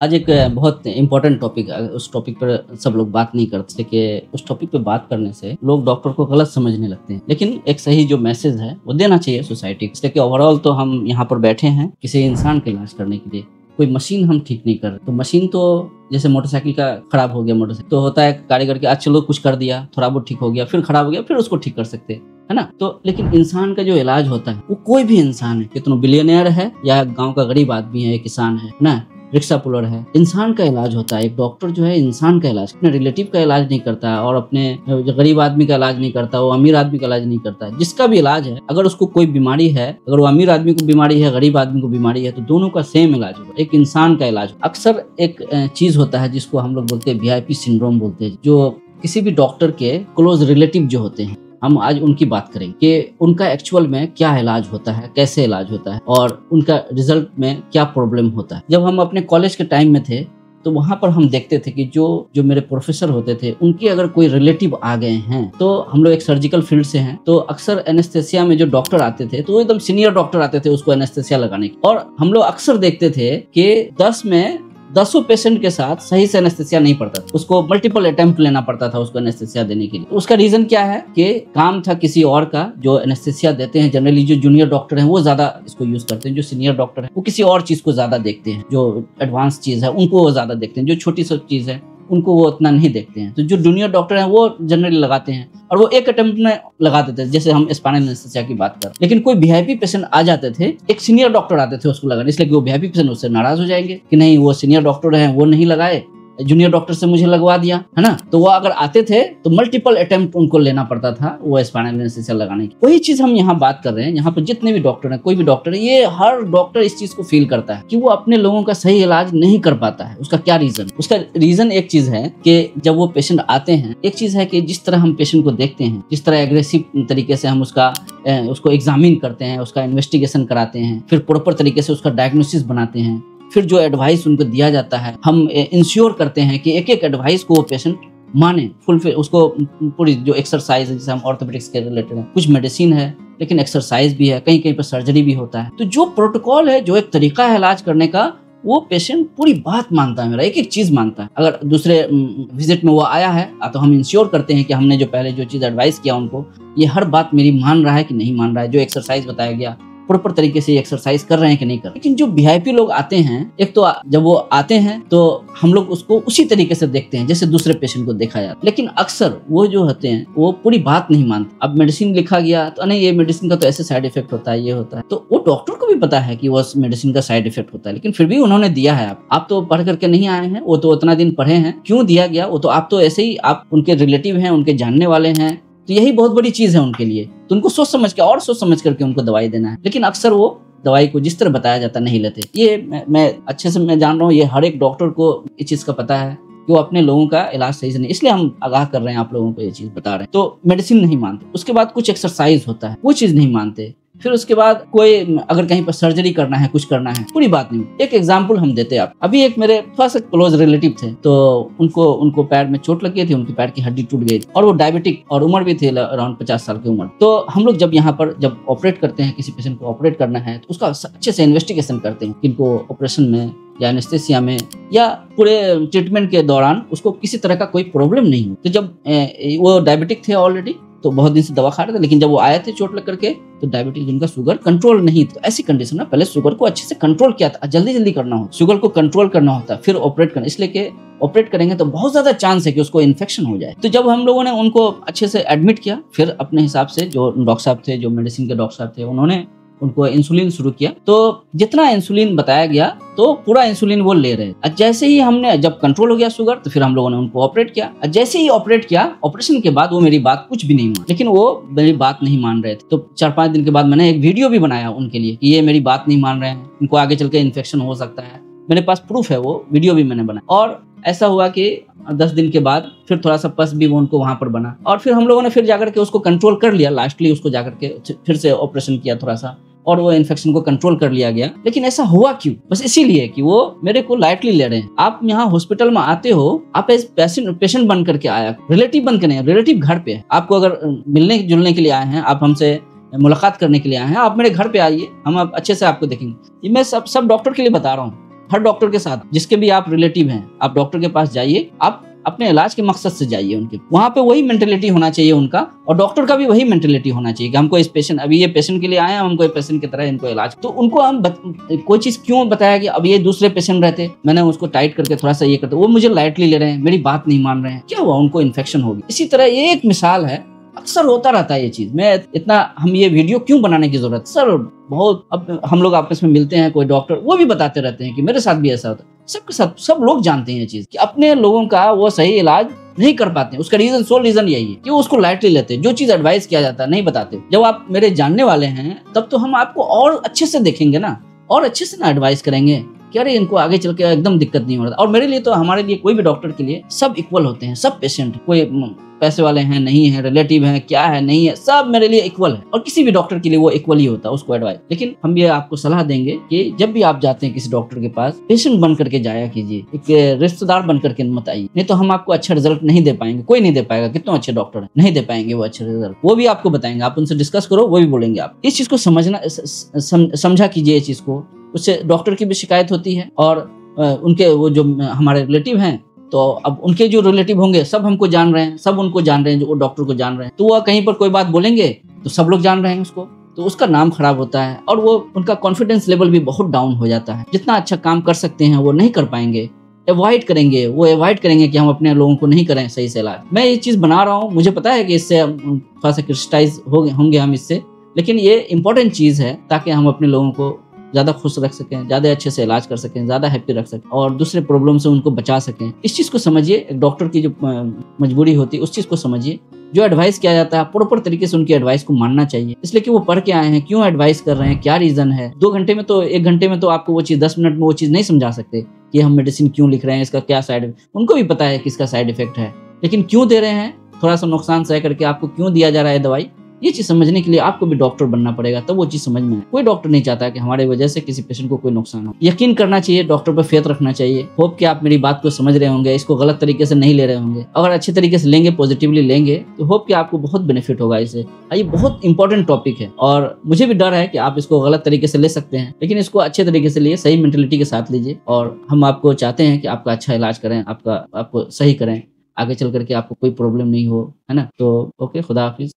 आज एक बहुत इम्पोर्टेंट टॉपिक उस टॉपिक पर सब लोग बात नहीं करते कि उस टॉपिक पे बात करने से लोग डॉक्टर को गलत समझने लगते हैं। लेकिन एक सही जो मैसेज है वो देना चाहिए सोसाइटी को। इसलिए कि ओवरऑल तो हम यहाँ पर बैठे हैं किसी इंसान का इलाज करने के लिए, कोई मशीन हम ठीक नहीं कर रहे। तो मशीन तो जैसे मोटरसाइकिल का खराब हो गया, मोटरसाइकिल तो होता है कारीगर के आज चलो कुछ कर दिया, थोड़ा बहुत ठीक हो गया, फिर खराब हो गया, फिर उसको ठीक कर सकते हैं, है ना। तो लेकिन इंसान का जो इलाज होता है वो कोई भी इंसान है, कितना बिलियनियर है या गांव का गरीब आदमी है, किसान है ना, रिक्शा पुलर है, इंसान का इलाज होता है। एक डॉक्टर जो है इंसान का इलाज, अपने रिलेटिव का इलाज नहीं करता और अपने जो गरीब आदमी का इलाज नहीं करता, वो अमीर आदमी का इलाज नहीं करता। जिसका भी इलाज है, अगर उसको कोई बीमारी है, अगर वो अमीर आदमी को बीमारी है, गरीब आदमी को बीमारी है, तो दोनों का सेम इलाज होगा, एक इंसान का इलाज। अक्सर एक चीज होता है जिसको हम लोग बोलते हैं VIP सिंड्रोम बोलते हैं, जो किसी भी डॉक्टर के क्लोज रिलेटिव जो होते हैं, हम आज उनकी बात करेंगे कि उनका एक्चुअल में क्या इलाज होता है, कैसे इलाज होता है और उनका रिजल्ट में क्या प्रॉब्लम होता है। जब हम अपने कॉलेज के टाइम में थे तो वहां पर हम देखते थे कि जो मेरे प्रोफेसर होते थे, उनके अगर कोई रिलेटिव आ गए हैं, तो हम लोग एक सर्जिकल फील्ड से हैं, तो अक्सर एनेस्थेसिया में जो डॉक्टर आते थे तो वो एकदम सीनियर डॉक्टर आते थे उसको एनेस्थेसिया लगाने की। और हम लोग अक्सर देखते थे कि 10 में 10 पेशेंट के साथ सही से एनेस्थेसिया नहीं पड़ता था, उसको मल्टीपल अटेम्प्ट लेना पड़ता था उसको एनेस्थेसिया देने के लिए। उसका रीजन क्या है कि काम था किसी और का। जो एनेस्थेसिया देते हैं जनरली जो जूनियर डॉक्टर हैं वो ज्यादा इसको यूज करते हैं, जो सीनियर डॉक्टर है वो किसी और चीज को ज्यादा देखते हैं, जो एडवांस चीज है उनको वो ज्यादा देखते हैं, जो छोटी सी चीज है उनको वो उतना नहीं देखते हैं। तो जो जूनियर डॉक्टर हैं वो जनरली लगाते हैं और वो एक अटेम्प्ट में लगा देते थे, जैसे हम स्पाइनल एनेस्थेसिया की बात कर। लेकिन कोई VIP पेशेंट आ जाते थे, एक सीनियर डॉक्टर आते थे उसको लगाने, इसलिए कि वो VIP पेशेंट उससे नाराज हो जाएंगे कि नहीं वो सीनियर डॉक्टर हैं, वो नहीं लगाए, जूनियर डॉक्टर से मुझे लगवा दिया, है ना। तो वो अगर आते थे तो मल्टीपल अटेम्प्ट उनको लेना पड़ता था वो स्पाइनल एनेस्थेसिया लगाने की। वही चीज हम यहाँ बात कर रहे हैं। यहाँ पर जितने भी डॉक्टर हैं, कोई भी डॉक्टर है, ये हर डॉक्टर इस चीज को फील करता है कि वो अपने लोगों का सही इलाज नहीं कर पाता है। उसका क्या रीजन? उसका रीजन एक चीज है कि जब वो पेशेंट आते हैं, एक चीज है कि जिस तरह हम पेशेंट को देखते हैं, जिस तरह एग्रेसिव तरीके से हम उसको एग्जामिन करते हैं, उसका इन्वेस्टिगेशन कराते हैं, फिर प्रॉपर तरीके से उसका डायग्नोसिस बनाते हैं, फिर जो एडवाइस उनको दिया जाता है, हम इंश्योर करते हैं कि एक एक एडवाइस को वो पेशेंट माने फुलफिल। उसको पूरी जो एक्सरसाइज है, जैसे हम ऑर्थोपेडिक्स के रिलेटेड है, कुछ मेडिसिन है लेकिन एक्सरसाइज भी है, कहीं कहीं पर सर्जरी भी होता है। तो जो प्रोटोकॉल है, जो एक तरीका है इलाज करने का, वो पेशेंट पूरी बात मानता है, मेरा एक एक चीज मानता है। अगर दूसरे विजिट में वो आया है तो हम इंश्योर करते हैं कि हमने जो पहले जो चीज एडवाइस किया उनको, ये हर बात मेरी मान रहा है कि नहीं मान रहा है, जो एक्सरसाइज बताया गया प्रॉपर तरीके से एक्सरसाइज कर रहे हैं कि नहीं कर रहे। लेकिन जो VIP लोग आते हैं, एक तो जब वो आते हैं तो हम लोग उसको उसी तरीके से देखते हैं जैसे दूसरे पेशेंट को देखा जाता है। लेकिन अक्सर वो जो होते हैं वो पूरी बात नहीं मानते। अब मेडिसिन लिखा गया तो नहीं, ये मेडिसिन का तो ऐसे साइड इफेक्ट होता है, ये होता है, तो वो डॉक्टर को भी पता है कि वो मेडिसिन का साइड इफेक्ट होता है, लेकिन फिर भी उन्होंने दिया है। आप तो पढ़ करके नहीं आए हैं, वो तो उतना दिन पढ़े हैं, क्यों दिया गया? वो तो आप तो ऐसे ही, आप उनके रिलेटिव हैं, उनके जानने वाले हैं, तो यही बहुत बड़ी चीज है उनके लिए। तो उनको सोच समझ करके उनको दवाई देना है। लेकिन अक्सर वो दवाई को जिस तरह बताया जाता नहीं लेते। ये मैं अच्छे से मैं जान रहा हूँ, ये हर एक डॉक्टर को इस चीज का पता है कि वो अपने लोगों का इलाज सही से नहीं, इसलिए हम आगाह कर रहे हैं, आप लोगों को ये चीज बता रहे हैं। तो मेडिसिन नहीं मानते, उसके बाद कुछ एक्सरसाइज होता है वो चीज नहीं मानते, फिर उसके बाद कोई अगर कहीं पर सर्जरी करना है, कुछ करना है, पूरी बात नहीं। एक एग्जांपल हम देते हैं। आप अभी एक मेरे थोड़ा सा क्लोज रिलेटिव थे, तो उनको पैर में चोट लग गई थी, उनकी पैर की हड्डी टूट गई और वो डायबिटिक और उम्र भी थी अराउंड 50 साल की उम्र। तो हम लोग जब यहाँ पर जब ऑपरेट करते हैं, किसी पेशेंट को ऑपरेट करना है, तो उसका अच्छे से इन्वेस्टिगेशन करते हैं कि इनको ऑपरेशन में या एनेस्थेसिया में या पूरे ट्रीटमेंट के दौरान उसको किसी तरह का कोई प्रॉब्लम नहीं हो। तो जब वो डायबिटिक थे ऑलरेडी, तो बहुत दिन से दवा खा रहे थे, लेकिन जब वो आए थे चोट लग करके तो डायबिटीज, उनका शुगर कंट्रोल नहीं था। ऐसी कंडीशन में पहले शुगर को अच्छे से कंट्रोल किया था, जल्दी करना हो, शुगर को कंट्रोल करना होता है, फिर ऑपरेट करना, इसलिए कि ऑपरेट करेंगे तो बहुत ज्यादा चांस है कि उसको इन्फेक्शन हो जाए। तो जब हम लोगों ने उनको अच्छे से एडमिट किया, फिर अपने हिसाब से जो डॉक्टर साहब थे, जो मेडिसिन के डॉक्टर साहब थे, उन्होंने उनको इंसुलिन शुरू किया। तो जितना इंसुलिन बताया गया तो पूरा इंसुलिन वो ले रहे। जैसे ही हमने जब कंट्रोल हो गया शुगर, तो फिर हम लोगों ने उनको ऑपरेट किया। जैसे ही ऑपरेट किया, ऑपरेशन के बाद वो मेरी बात कुछ भी नहीं मान, लेकिन वो मेरी बात नहीं मान रहे थे। तो 4-5 दिन के बाद मैंने एक वीडियो भी बनाया उनके लिए कि ये मेरी बात नहीं मान रहे हैं, इनको आगे चल के इन्फेक्शन हो सकता है। मेरे पास प्रूफ है, वो वीडियो भी मैंने बनाया। और ऐसा हुआ कि 10 दिन के बाद फिर थोड़ा सा पस भी वो उनको वहां पर बना, और फिर हम लोगों ने फिर जाकर के उसको कंट्रोल कर लिया। लास्टली उसको जाकर के फिर से ऑपरेशन किया थोड़ा सा, और वो इन्फेक्शन को कंट्रोल कर लिया गया। लेकिन ऐसा हुआ क्यों? बस इसीलिए कि वो मेरे को लाइटली ले रहे हैं। आप यहाँ हॉस्पिटल में आते हो, आप एज पेशेंट बन करके आया, रिलेटिव बन के नहीं। रिलेटिव घर पे है, आपको अगर मिलने जुलने के लिए आए हैं, आप हमसे मुलाकात करने के लिए आए हैं, आप मेरे घर पे आइए, हम अच्छे से आपको देखेंगे। ये मैं सब डॉक्टर के लिए बता रहा हूँ। हर डॉक्टर के साथ, जिसके भी आप रिलेटिव हैं, आप डॉक्टर के पास जाइए, आप अपने इलाज के मकसद से जाइए उनके वहाँ पे वही मेंटेलिटी होना चाहिए उनका, और डॉक्टर का भी वही मेंटेलिटी होना चाहिए कि हमको इस पेशेंट, अभी ये पेशेंट के लिए आए हैं, हमको ये पेशेंट की तरह इनको इलाज, तो उनको हम कोई चीज क्यों बताया कि अब ये दूसरे पेशेंट रहते, मैंने उसको टाइट करके थोड़ा सा ये करते, वो मुझे लाइटली ले रहे हैं, मेरी बात नहीं मान रहे हैं, क्या हुआ, उनको इन्फेक्शन होगी। इसी तरह एक मिसाल है, अक्सर होता रहता है ये चीज। मैं इतना, हम ये वीडियो क्यों बनाने की जरूरत सर, बहुत, अब हम लोग आपस में मिलते हैं, कोई डॉक्टर वो भी बताते रहते हैं कि मेरे साथ भी ऐसा होता है, सबके साथ, सब लोग जानते हैं ये चीज कि अपने लोगों का वो सही इलाज नहीं कर पाते हैं। उसका रीजन, सोल रीजन यही है कि वो उसको लाइटली लेते हैं, जो चीज एडवाइस किया जाता है नहीं बताते। जब आप मेरे जानने वाले हैं तब तो हम आपको और अच्छे से देखेंगे ना, और अच्छे से ना एडवाइस करेंगे कि अरे इनको आगे चल के एकदम दिक्कत नहीं हो रहा। और मेरे लिए तो, हमारे लिए, कोई भी डॉक्टर के लिए सब इक्वल होते हैं, सब पेशेंट, कोई पैसे वाले हैं नहीं है, रिलेटिव हैं क्या है नहीं है, सब मेरे लिए इक्वल है, और किसी भी डॉक्टर के लिए वो इक्वल ही होता है, उसको एडवाइस। लेकिन हम ये आपको सलाह देंगे कि जब भी आप जाते हैं किसी डॉक्टर के पास, पेशेंट बन करके जाया कीजिए, एक रिश्तेदार बन करके मत आइए, नहीं तो हम आपको अच्छा रिजल्ट नहीं दे पाएंगे, कोई नहीं दे पाएगा, कितने अच्छे डॉक्टर है नहीं दे पाएंगे वो अच्छे रिजल्ट, वो भी आपको बताएंगे, आप उनसे डिस्कस करो, वो भी बोलेंगे। आप इस चीज को समझना, समझा कीजिए इस चीज को, उससे डॉक्टर की भी शिकायत होती है, और उनके वो जो हमारे रिलेटिव हैं, तो अब उनके जो रिलेटिव होंगे सब हमको जान रहे हैं, सब उनको जान रहे हैं, जो वो डॉक्टर को जान रहे हैं, तो वो कहीं पर कोई बात बोलेंगे तो सब लोग जान रहे हैं उसको, तो उसका नाम खराब होता है, और वो उनका कॉन्फिडेंस लेवल भी बहुत डाउन हो जाता है। जितना अच्छा काम कर सकते हैं वो नहीं कर पाएंगे, अवॉइड करेंगे, वो अवॉइड करेंगे कि हम अपने लोगों को नहीं करें सही से इलाज। मैं ये चीज बना रहा हूँ, मुझे पता है कि इससे थोड़ा सा क्रिटिसाइज होंगे हम इससे, लेकिन ये इंपॉर्टेंट चीज है ताकि हम अपने लोगों को ज्यादा खुश रख सकें, ज्यादा अच्छे से इलाज कर सकें, ज्यादा हैप्पी रख सकें, और दूसरे प्रॉब्लम से उनको बचा सकें। इस चीज को समझिए, एक डॉक्टर की जो मजबूरी होती है उस चीज को समझिए, जो एडवाइस किया जाता है प्रॉपर तरीके से उनकी एडवाइस को मानना चाहिए, इसलिए कि वो पढ़ के आए हैं, क्यों एडवाइस कर रहे हैं, क्या रीजन है। 2 घंटे में तो, 1 घंटे में तो आपको वो चीज, 10 मिनट में वो चीज नहीं समझा सकते कि हम मेडिसिन क्यों लिख रहे हैं, इसका क्या साइड, उनको भी पता है कि इसका साइड इफेक्ट है, लेकिन क्यों दे रहे हैं, थोड़ा सा नुकसान सह करके आपको क्यों दिया जा रहा है दवाई, ये चीज समझने के लिए आपको भी डॉक्टर बनना पड़ेगा, तब वो चीज समझ में आए। कोई डॉक्टर नहीं चाहता कि हमारे वजह से किसी पेशेंट को कोई नुकसान हो। यकीन करना चाहिए, डॉक्टर पर फेथ रखना चाहिए। होप कि आप मेरी बात को समझ रहे होंगे, इसको गलत तरीके से नहीं ले रहे होंगे। अगर अच्छे तरीके से लेंगे, पॉजिटिवली लेंगे, तो होप कि आपको बहुत बेनिफिट होगा इससे। ये बहुत इंपॉर्टेंट टॉपिक है, और मुझे भी डर है कि आप इसको गलत तरीके से ले सकते हैं, लेकिन इसको अच्छे तरीके से लिए, सही मेंटेलिटी के साथ लीजिए, और हम आपको चाहते हैं कि आपका अच्छा इलाज करें, आपको सही करें, आगे चल करके आपको कोई प्रॉब्लम नहीं हो, है ना। तो ओके, खुदा हाफिज।